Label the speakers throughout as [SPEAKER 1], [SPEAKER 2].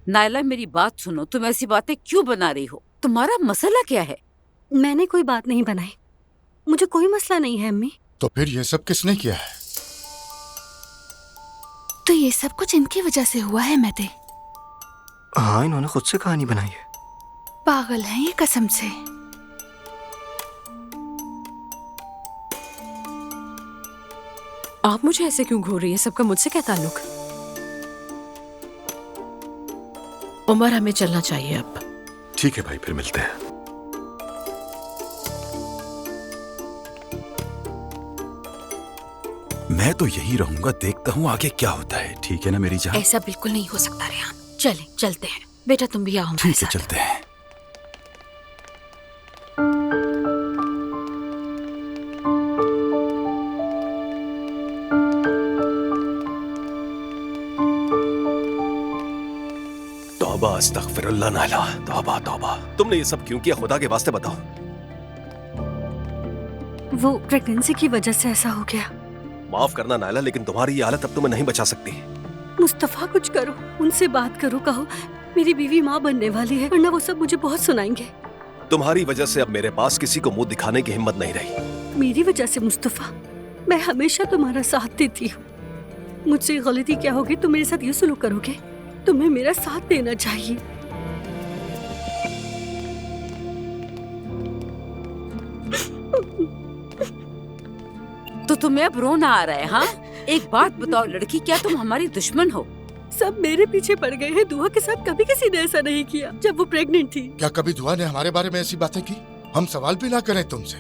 [SPEAKER 1] नायला मेरी बात सुनो, तुम ऐसी बातें क्यों बना रही हो? तुम्हारा मसला क्या है?
[SPEAKER 2] मैंने कोई बात नहीं बनाई, मुझे कोई मसला नहीं है अम्मी।
[SPEAKER 3] तो फिर ये सब किसने किया है?
[SPEAKER 4] तो ये सब कुछ इनकी वजह से हुआ है मेहदी।
[SPEAKER 5] हाँ, इन्होंने खुद से कहानी बनाई है।
[SPEAKER 4] पागल है ये कसम से।
[SPEAKER 2] आप मुझे ऐसे क्यों घूर रही है? सबका मुझसे क्या ताल्लुक?
[SPEAKER 6] उमर, हमें चलना चाहिए अब।
[SPEAKER 3] ठीक है भाई, फिर मिलते हैं। मैं तो यही रहूंगा, देखता हूँ आगे क्या होता है। ठीक है ना मेरी जान?
[SPEAKER 6] ऐसा बिल्कुल नहीं हो सकता रेहान। चले, चलते हैं। बेटा तुम भी आओ हमारे
[SPEAKER 3] ठीक है,
[SPEAKER 6] साथ।
[SPEAKER 3] चलते हैं।
[SPEAKER 7] तौबा अस्तगफिरुल्लाह नायला, तौबा तौबा। तुमने ये सब क्यों किया? खुदा के वास्ते बताओ।
[SPEAKER 2] वो प्रेगनेंसी की वजह से ऐसा हो गया।
[SPEAKER 7] माफ करना नायला, लेकिन तुम्हारी ये हालत अब तुम्हें नहीं बचा सकती।
[SPEAKER 2] मुस्तफा, कुछ करो, उनसे बात करो, कहो मेरी बीवी माँ बनने वाली है, वरना वो सब मुझे बहुत सुनाएंगे।
[SPEAKER 7] तुम्हारी वजह से अब मेरे पास किसी को मुंह दिखाने की हिम्मत नहीं रही।
[SPEAKER 2] मेरी वजह से मुस्तफा? मैं हमेशा तुम्हारा साथ देती हूँ। मुझसे गलती क्या होगी? तुम मेरे साथ ये सुलूक करोगे? तुम्हें मेरा साथ देना चाहिए।
[SPEAKER 1] तो तुम्हें अब रोना आ रहा है? हाँ, एक बात बताओ लड़की, क्या तुम हमारी दुश्मन हो?
[SPEAKER 2] सब मेरे पीछे पड़ गए हैं। दुआ के साथ कभी किसी ने ऐसा नहीं किया जब वो प्रेग्नेंट थी।
[SPEAKER 3] क्या कभी दुआ ने हमारे बारे में ऐसी बातें की? हम सवाल भी ना करें तुमसे।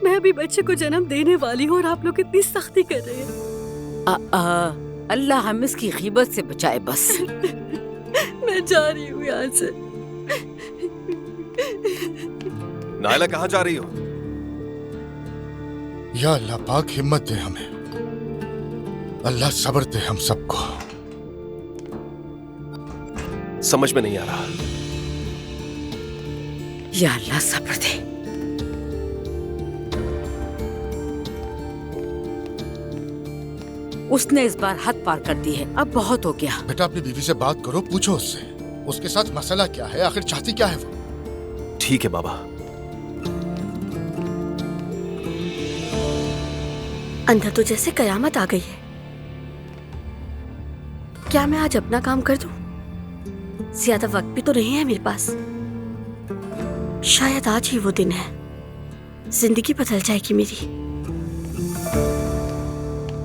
[SPEAKER 2] मैं अभी बच्चे को जन्म देने वाली हूँ और आप लोग इतनी सख्ती कर रहे हैं।
[SPEAKER 1] अल्लाह हम इसकी गीबत से बचाए बस।
[SPEAKER 2] मैं जा रही हूँ यहाँ से।
[SPEAKER 7] नायला, कहाँ जा रही हो?
[SPEAKER 3] या अल्लाह पाक हिम्मत दे हमें, अल्लाह सब्र दे हम सबको।
[SPEAKER 7] समझ में नहीं आ रहा।
[SPEAKER 1] या अल्लाह सब्र दे। उसने इस बार हद पार कर दी है, अब बहुत हो गया।
[SPEAKER 3] बेटा अपनी बीवी से बात करो, पूछो उससे उसके साथ मसला क्या है, आखिर चाहती क्या है वो।
[SPEAKER 7] ठीक है बाबा।
[SPEAKER 2] अंदर तो जैसे कयामत आ गई है। क्या मैं आज अपना काम कर दूं? ज्यादा वक्त भी तो नहीं है मेरे पास। शायद आज ही वो दिन है, जिंदगी बदल जाएगी मेरी।